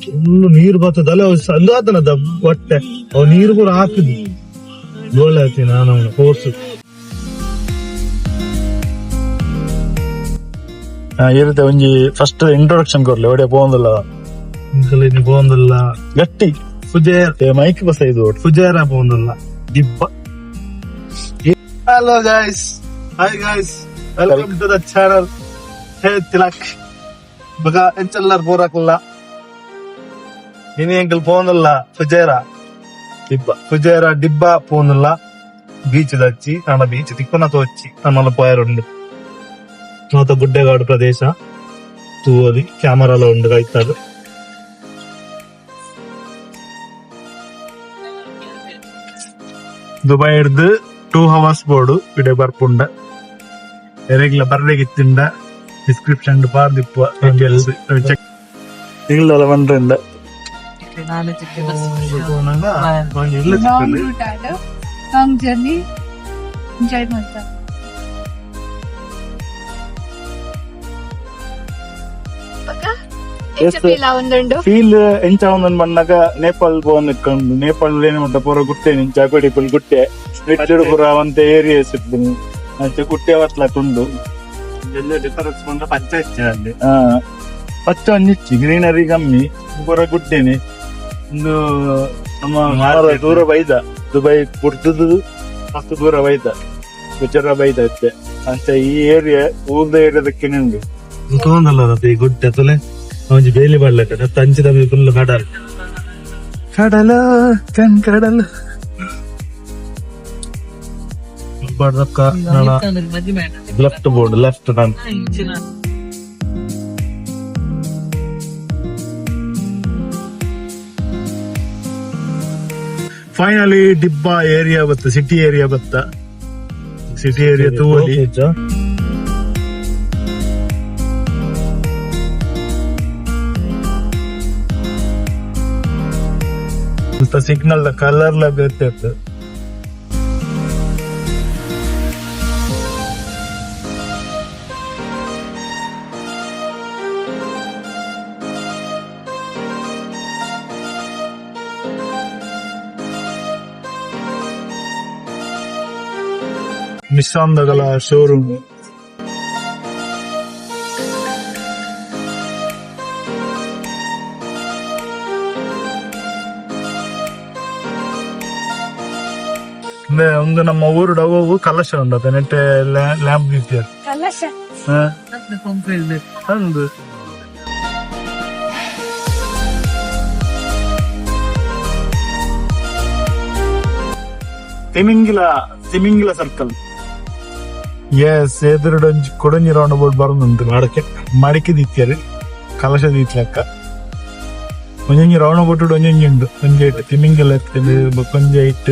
Full ನೀರು ಬರ್ತದಲ್ಲ ಸಂದಾತನದ ಹೊಟ್ಟೆ ಅವ್ ನೀರು ಕೂಡ ಹಾಕಿದ್ವಿ ಗೋಲ್ ಆಯ್ತೀನಿ ನಾನು ಅವನು ಫೋರ್ಸ್ ಇರುತ್ತೆ ಒಂಜಿ ಫಸ್ಟ್ ಇಂಟ್ರೊಡಕ್ಷನ್ ಕೊರ್ಲಿ ಒಡೆ ಪೋಂದಿಲ್ಲ ಪೋಂದಿಲ್ಲ ಗಟ್ಟಿ ಫುಜೇರ ಮೈಕ್ ಬಸ್ ಇದು ಫುಜೇರ ಪೋಂದಿಲ್ಲ ದಿಬ್ಬ. Hello guys, hi guys, welcome to the channel. Hey Tilak ಬಗ ಎಂಚೆಲ್ಲರ್ ಬೋರಾಕಲ್ಲ ಇನಿ ಎಂಕಲ್ ಪೋಂದಿಲ್ಲ ಫುಜೇರ ದಿಬ್ಬ ಪೋಂದಿಲ್ಲ ಬೀಚ್ ದಚ್ಚಿ ನಾಡ ಬೀಚ್ ತಿಕ್ಕನ ತೋಚಿ ನಮ್ಮಲ್ಲ పోయారుండు ಮಾತ ಗುಡ್ಡೆಗಾಡು ಪ್ರದೇಶ ತೂವಲಿ ಕ್ಯಾಮರಾಲ ಉಂಡು ಕಾಯ್ತಾಗ ದುಬೈ ಹಿಡ್ದು 2 hours ಬೋರ್ಡು ಇಡೆ ಬರ್ಪುಂಡ ಎರೆಗ್ಲ ಬರ್ಲಿಗಿತ್ತಿಂಡ ಡಿಸ್ಕ್ರಿಪ್ಷನ್ ಪಾರ್ದಿಪ್ಪ ಚೆಕ್ ತಿಂಗಳ ಬಂದ್ರಿಂದ ಲಾಂಗ್ ಜರ್ನಿ ಎಂಜಾಯ್ ಮಾಡ್ತಾರೆ. ಫೀಲ್ ಎಂಚ ಒಂದೊಂದು ಬಂದಾಗ ನೇಪಾಲ್ ಬೋನ್ ಇಟ್ಕೊಂಡು ನೇಪಾಳ ಏನ್ ಮಾಡ್ತಾ ಪೂರ ಗುಟ್ಟೆ ನಿಂಚ ಪುಲ್ ಗುಟ್ಟೆ ನಿಟ್ಟಿಡು ಪೂರ ಒಂತ ಏರಿಯಾಸ್ ಇರ್ತೀನಿ ಅಂಚೆ ಗುಟ್ಟೆ ಅವತ್ಲುಂಡು ಪಚ್ಚ ಒಂದಿಚ್ಚಿ ಗ್ರೀನರಿ ಕಮ್ಮಿ ಪೂರ ಗುಟ್ಟೆನೆ ಒಂದು ನಮ್ಮ ದೂರ ಬೈದ ದುಬೈ ಕುಡ್ದು ಮಸ್ತ್ ದೂರ ಬೈದ ಗುಜರ ಬೈದ ಇತ್ತೆ ಅಂತ ಈ ಏರಿಯಾ ಊರ್ದ ಏರಿಯಾದಕ್ಕೆ ನಿಮ್ಗೆ ತಗೊಂಡಲ್ಲ ಗುಡ್ಡೆ ತೊಲೆ ಅವನು ಬೇಲಿ ಬರ್ಲಕ್ಕ ತಂಚಿದ ಫುಲ್ ಕಡಲು ಕಡಲು ಲೆಫ್ಟ್ ಬೋರ್ಡ್ ಲೆಫ್ಟ್ ನಾನು ಫೈನಲಿ ಡಿಬ್ಬಾ ಏರಿಯಾ ಬತ್ತ ಸಿಟಿ ಏರಿಯಾ ತೂವಲಿ ಸಿಗ್ನಲ್ ಕಲರ್ ಬೇರೆ ನಿಶಾಂದಗಳ ಶೋರೂಮ್ ಒಂದು ನಮ್ಮ ಊರು ಡವು ಕಲಶ ಉಂಟು ನೆಟ್ಟೆ ಲ್ಯಾಂಪ್ ಗೀಸಿಯರ್ ಅಂದು ತಿಮಿಂಗಿಲ ಸರ್ಕಲ್ ಎಸ್ ಎದುರುಡೊಂಜಿ ಕೊಡಂಜಿ ರೌಂಡ್ ಬೋರ್ಡ್ ಬರೋದುಂಟು ಮಡಿಕೆ ದಿತ್ಯರು ಕಲಶ ದಿತ್ಲಕ್ಕ ಒಂಜೊಂಜಿ ರೌಂಡ್ ಬೋಟ್ ಒಂಜೊಂಜಿ ಉಂಡು ಒಂಜೈಟ್ ತಿಮಿಂಗಿಲ ಕೊಂಜೈಟ್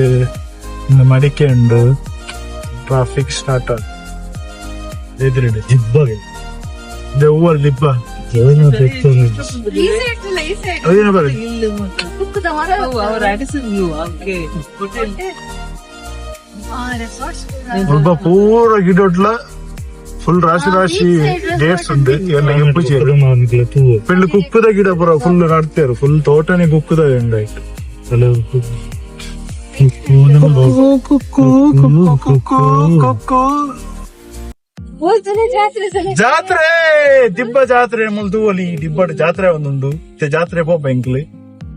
ಮಡಿಕೆ ಉಂಡು ಟ್ರಾಫಿಕ್ ಸ್ಟಾರ್ಟ್ ಎದುರುಡು ಜಿಬ್ಬಗೆ ಹೂವಲ್ ದಿಬ್ಬ ಪೂರ ಗಿಡೊಟ್ಲ ಫುಲ್ ರಾಶಿ ಡೇಟ್ಸ್ ಉಂಡು ಎಲ್ಲ ಎಂಪು ಪೆಳ್ಳು ಕುಕ್ಕುದ ಗಿಡ ಪೂರ ಫುಲ್ ನಡ್ತಾರು ಫುಲ್ ತೋಟನೆ ಕುಕ್ಕುದ ಉಂಡಾಯ್ತು ಜಾತ್ರೆ ದಿಬ್ಬ ಜಾತ್ರೆ ಮುಲ್ದುವಲಿ ದಿಬ್ಬ ಜಾತ್ರೆ ಒಂದುಂಡು ಜಾತ್ರೆ ಪೋಪ ಎಂಕ್ಲು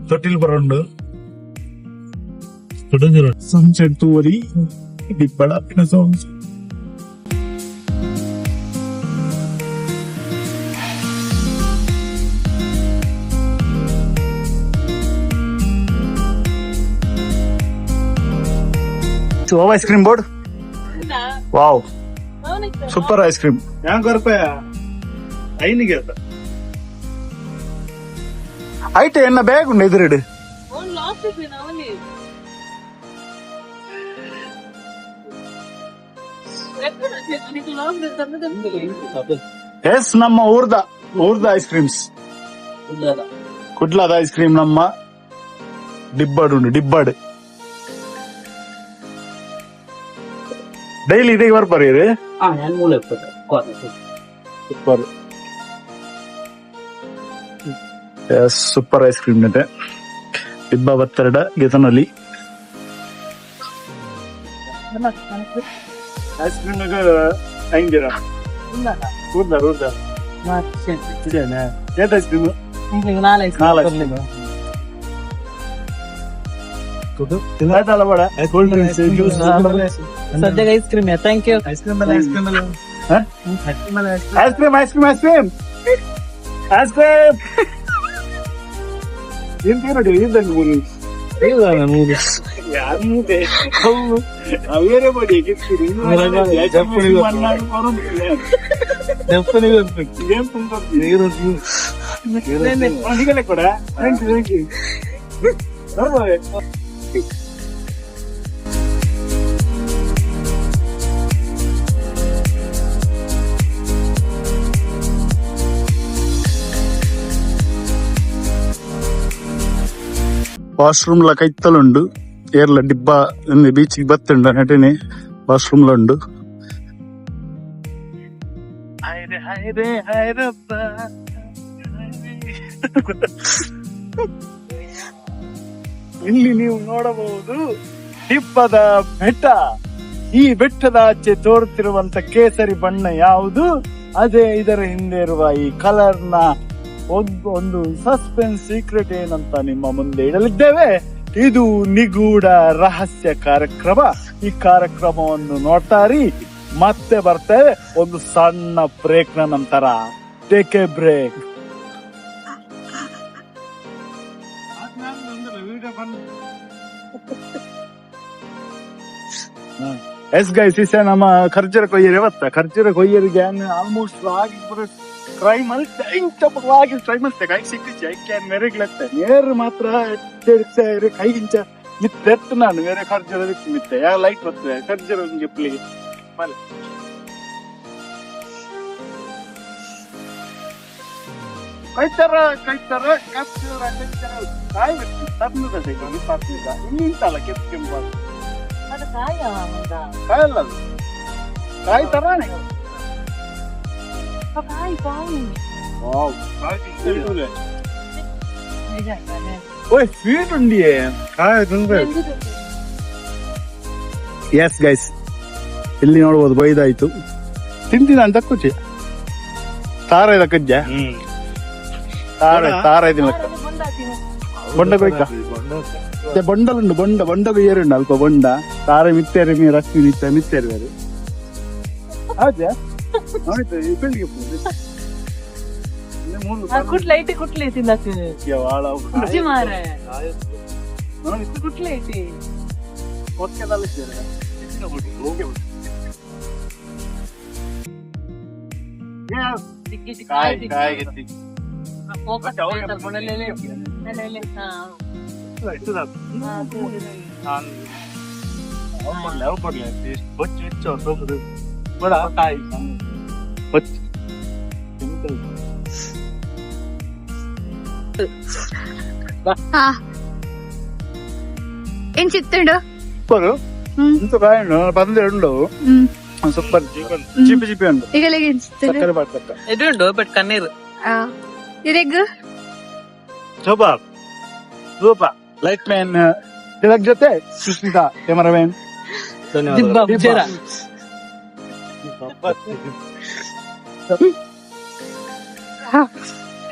ತೊಟ್ಟಿಲ್ ಬರೋಂಡು ಸನ್ಸೆಟ್ ತೂವಲಿ ದಿಬ್ಬಳ sounds ice cream board wow super ice cream ಐನಿಗೆ ಐಟೆ ಎನ್ನ ಬ್ಯಾಗ್ ಉಂಡು ಎದುರುಡು ಎಸ್ ನಮ್ಮ ಊರ್ದ ಐಸ್ ಕ್ರೀಮ್ಸ್ ಕುಡ್ಲದ ಐಸ್ ಕ್ರೀಮ್ ನಮ್ಮ ಡಿಬ್ಬಡ್ ಉಂಡು ಡಿಬ್ಬಡ್ ಡೈಲಿ ಇದಕ್ಕೆ ಬರ್ಬಾರಿ ಸೂಪರ್ ಸೂಪರ್ ಐಸ್ ಕ್ರೀಮ್ ನೆತೆ ಇಬ್ಬ ಬತ್ತರಡ ಗೆತನಲ್ಲಿ ಐಸ್ ಕ್ರೀಮ್ ಹೆಂಗಿರ ರೂದ ಏಟ್ ಐಸ್ ಕ್ರೀಮ್ 4 ಆಯ್ತಲ್ಲ ಬೇಡ ಕೂಲ್ ಡ್ರಿಂಕ್ಸ್ ಜ್ಯೂಸ್ ಸದ್ಯಕ್ಕೆ ice cream thank you. Ice cream ice cream ಏನ್ ನೋಡಿ ಇದ್ದಂಗೆ ಅವೇರೇ ಮಾಡಿ ಕೂಡ వాష్రూమ్ ల కైతలుండు ఏర్ల డిబ్బా బీచ్ కి బతుండ నటిని వాష్రూమ్ లో ఉండు ಇಲ್ಲಿ ನೀವು ನೋಡಬಹುದು ಡಿಬ್ಬದ ಬೆಟ್ಟ. ಈ ಬೆಟ್ಟದ ಆಚೆ ತೋರುತ್ತಿರುವಂತ ಕೇಸರಿ ಬಣ್ಣ ಯಾವುದು? ಅದೇ ಇದರ ಹಿಂದೆ ಇರುವ ಈ ಕಲರ್ ನ ಒಂದು ಸಸ್ಪೆನ್ಸ್ ಸೀಕ್ರೆಟ್ ಏನಂತ ನಿಮ್ಮ ಮುಂದೆ ಇಡಲಿದ್ದೇವೆ. ಇದು ನಿಗೂಢ ರಹಸ್ಯ ಕಾರ್ಯಕ್ರಮ. ಈ ಕಾರ್ಯಕ್ರಮವನ್ನು ನೋಡ್ತಾರಿ. ಮತ್ತೆ ಬರ್ತೇವೆ ಒಂದು ಸಣ್ಣ ಬ್ರೇಕ್ ನ ನಂತರ. Take a break. Yes guys ಈಸೆ ನಮ್ಮ ಖರ್ಜೂರ ಕೊಯ್ಯರಿ ಬತ್ತ ಖರ್ಜೂರ ಕೊಯ್ಯರಿಗೆ ಆಲ್ಮೋಸ್ಟ್ ಆಗಿ ಟ್ರೈ ಮಾಡ್ತೆ ಇಂಥ ಪರವಾಗಿ ಟ್ರೈ ಮಾಡ್ತೆ ಕೈ ಸಿಕ್ಕಿಚ್ಚೆ ಐಕೆ ಮೆರೆಗ್ಲತ್ತೆ ನೇರು ಮಾತ್ರ ಕೈ ಇಂಚ ಮಿತ್ತೆತ್ತು ನಾನು ಬೇರೆ ಖರ್ಜೂರ ಬಿಟ್ಟು ಮಿತ್ತೆ ಯಾ ಲೈಟ್ ಬರ್ತದೆ ಖರ್ಜೂರ ಗಿಪ್ಲಿಗೆ ಮಲೆ ಕೈತರ ಖರ್ಜೂರ ಕಾಯಿ ಬಿಟ್ಟು ತರ್ನದ ಇನ್ನಿಂತಲ್ಲ ಕೆಂಪು ಕೆಂಪು ಅದು ಕಾಯ ಕಾಯಲ್ಲ ಅದು ಕಾಯಿ ತರಾನೆ ಕಾಯಿ ಕಾಯಿ ಓಯ್ ಸ್ವೀಟ್ ಉಂಡಿಯೇ ಎಸ್ ಗೈಸ್ ಇಲ್ಲಿ ನೋಡ್ಬೋದು ಬೈದಾಯ್ತು ತಿಂತೀನಿ ಅಂತ ಕೂಚಿ ತಾರ ಇದ ಕಜ್ಜ ತಾರ ಇದಿಲ್ಲ ಬೊಂಡ ಕೊಯ್ಕ ಬೊಂಡಲುಂಡು ಬೊಂಡ ಕೊಯ್ಯರುಂಡು ಅಲ್ಪ ಬೊಂಡ ತಾರ ಮಿತ್ತೇರಿ ಮೀ ರಶ್ಮಿ ನಿತ್ತ ಮಿತ್ತೇರಿ ಬೇರೆ ಹೌದಾ ನೋಡಿದ್ದು ಬೆಳಿಗ್ಗೆ ಕುಟ್ಲೈಟಿ ಕುಟ್ಲೈತಿ ಮಾರೆ ಕುಟ್ಲೈಟಿ ఏం చెప్తాడు ఇంత బాగుండు 12 సూపర్ చిప్పి చిప్పి ఉండు ಈಗ చక్కర పడత ಎದುಂಡು ಬಟ್ ಕಣ್ಣೀರು ಇರೆಗ್ ಸೂಪರ್ ಸೂಪರ್ ಲೈಟ್ ಮ್ಯಾನ್ ಇದರ ಜೊತೆ ಸುಸ್ಮಿತಾ ಕ್ಯಾಮರಾಮನ್ ದಿಬ್ಬ ಜರ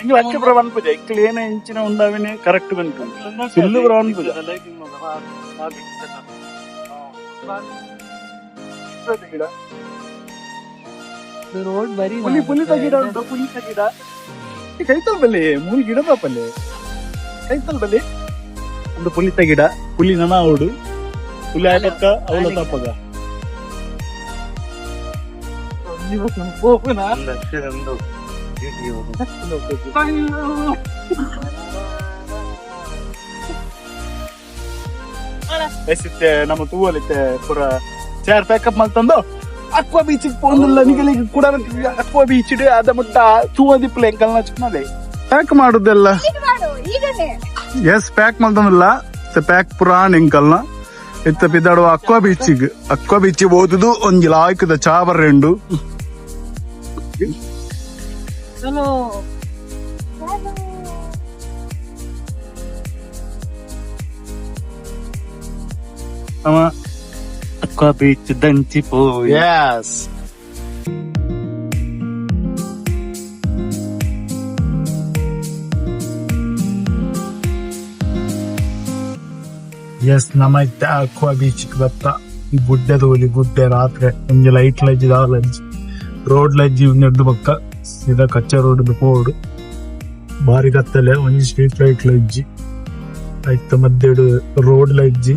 ఇంక లక్ష ప్రవన్ పూజ క్లీన్ ఇంచిన ఉండవని కరెక్ట్ బన్కు ఫుల్ ప్రవన్ పూజ ರೋಡ್ ಬರಿ ಪುಲಿ ಗಿಡ ಉಂಟು ಪುಲಿ ಗಿಡ ಕೈತಲ್ ಬಲ್ಲಿ ಮೂಲ ಗಿಡದ ಪಲ್ಲೆ ಕೈತಲ್ ಬಲ್ಲಿ ಒಂದು ಪುಲಿತ ಗಿಡ ಪುಲಿ ನನ ಅವಡು ಪುಲಿ ಆಯ್ತಕ್ಕ ಅವಳ ತಪ್ಪಗ ಎಸಿತ್ತೆ ನಮ್ಮ ತೂವಲಿತ್ತೆ ಪುರ ಚೇರ್ ಪ್ಯಾಕಪ್ ಮಾಡ್ತಂದು ಅಕ್ವಾ ಬೀಚ್ ಪೋಂದಿಲ್ಲ ನಿಗಲಿಗೆ ಕೂಡ ಅಕ್ವಾ ಬೀಚ್ ಅದ ಮುಟ್ಟ ತೂವದಿ ಪ್ಲೇಂಕಲ್ನ ಚಿಕ್ಕನದೆ ಪ್ಯಾಕ್ ಮಾಡುದೆಲ್ಲ ಎಸ್ ಪ್ಯಾಕ್ ಮಾಡ್ತಂದಿಲ್ಲ ಪ್ಯಾಕ್ ಪುರಾಣ ಎಂಕಲ್ನ ಎತ್ತ ಪಿದಾಡುವ ಅಕ್ವಾ ಬೀಚ್ ಓದುದು ಒಂಜಿ ಲಾಯ್ಕದ ಚಾವರ್ರೆಂಡು ಅಕ್ವಾ ಬೀಚ್ ದಂಚಿಪೋಯಿ. ಎಸ್ ನಮ್ಮ ಅಕ್ವಾ ಬೀಚ್ ಬತ್ತ ಈ ಗುಡ್ಡೆ ತೋಲಿ ಗುಡ್ಡೆ ರಾತ್ರಿ ಒಂಜಿ ಲೈಟ್ ಲಜ್ಜಿ ದಾಲಜ್ಜಿ ರೋಡ್ ಲಜ್ಜಿ ನೆಡ್ದು ಬಕ್ಕ ಸೀದಾ ಕಚ್ಚಾ ರೋಡ್ ಪೋಡು ಬಾರಿ ಕತ್ತಲೆ ಒಂಜಿ ಸ್ಟ್ರೀಟ್ ಲೈಟ್ ಲಜ್ಜಿ ಐತ ಮದ್ದೆಡು ರೋಡ್ ಲಜ್ಜಿ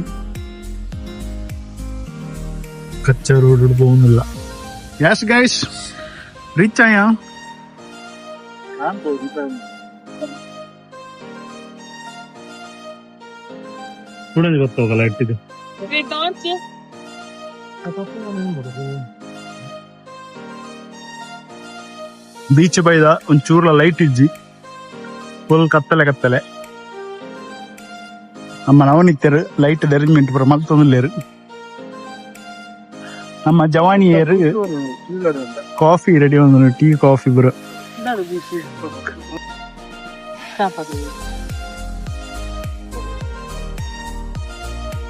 ಕಚ್ಚಾ ರೋಡ್ പോകുന്നില്ല. ಯಸ್ ಗೈಸ್ ರೀಚ್ ಆಯ ಸ್ಟೂಡೆಂಟ್ ಗೊತ್ತಾಗಲ್ಲ ಇಟ್ಟಿದ್ದು ಬೀಚ್ ಬೈದ ಒಂಚೂರ್ಲ ಲೈಟ್ ಇಜ್ಜಿ ಫುಲ್ ಕತ್ತಲೆ ನಮ್ಮ ನವನಿತ್ಯರು ಲೈಟ್ ಅರೇಂಜ್ಮೆಂಟ್ ಪುರ ಮಲ್ತೊಂದುಲ್ಲೇರು. ನಮ್ಮ ಜವಾನಿಯರು ಕಾಫಿ ರೆಡಿ ಒಂದು ಟೀ ಕಾಫಿ ಬರು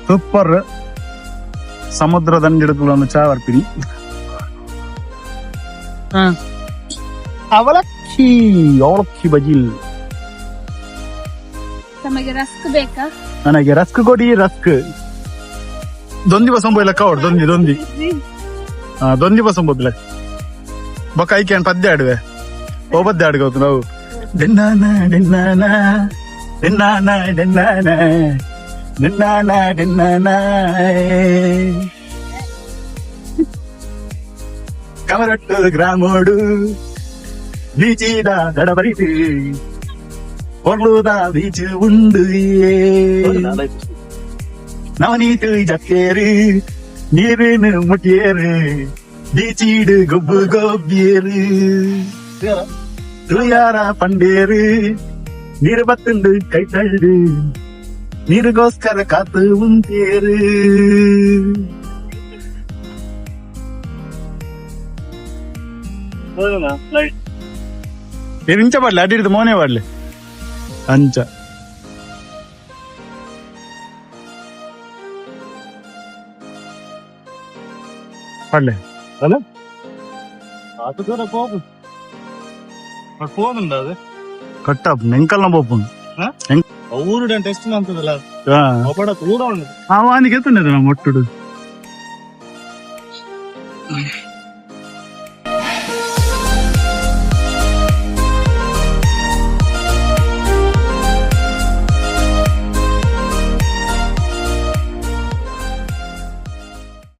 ಸೂಪರ್ ಸಮುದ್ರ ದಂಡಿಡಕ್ಕೂ ಒಂದು ಚಾ ಬರ್ತೀನಿ. ಅವಲಕ್ಕಿ ಬಜಿಲ್ ನಮಗೆ ರಸ್ಕ್ ಬೇಕಾ? ನನಗೆ ರಸ್ಕ್ ಕೊಡಿ ರಸ್ಕ್. ದೊಂದಿ ಬಸಂಬ ಲೆಕ್ಕ ಹೊಡ್ ದೊಂದಿ ದೊಂದಿ ಬಸಂಬ ಬೊಕ್ಕ ಐಕೆ ಪದ್ಯ ಆಡುವೆ ಓ ಪದ್ಯ ಆಡ್ಕೋತು ನಾವು ಡೆನ್ನಾನ ಡೆನ್ನಾನ ಡೆನ್ನಾನ ಡೆನ್ನಾನ ಡೆನ್ನಾನ ಡೆನ್ನಾನ ಕಮರಟ್ಟು ಗ್ರಾಮೋಡು ಬೀಚಿದ ದಡಬರಿತು ಹೊರಳುದ ಬೀಚ್ ಉಂಡು ನವನೀತು ಜಕ್ಕೇರು ನೀರಿನ ಮುಟ್ಟಿಯರು ಬೀಚೀಡು ಗೊಬ್ಬು ಗೊಬ್ಬಿಯರು ತುಯಾರ ಪಂಡೇರು ನೀರು ಬತ್ತುಂಡು ಕೈ ತಳ್ಳು ನೀರಿಗೋಸ್ಕರ ಕಾತು ಉಂಟೇರು. ಇಂಚ ಬರ್ಲಿ ಅಡಿಡ್ದು ಮೋನೆ ಬರ್ಲಿ ಅಂಚ പള്ളേ അല്ല അത് ദൂരെ പോകും പോകുന്നുണ്ടോ അത് കട്ടാപ്പ് നിങ്ങൾക്കെല്ലാം പോപ്പുണ്ട് ಊರುಡ ಟೆಸ್ಟ್ ಅಂತದಲ್ಲ ಒಬ್ಬಡ ಕೂಡ ಆ ವಾನಿಗೆ ಎತ್ತುಂಡೆ ನಮ್ಮ ಒಟ್ಟುಡು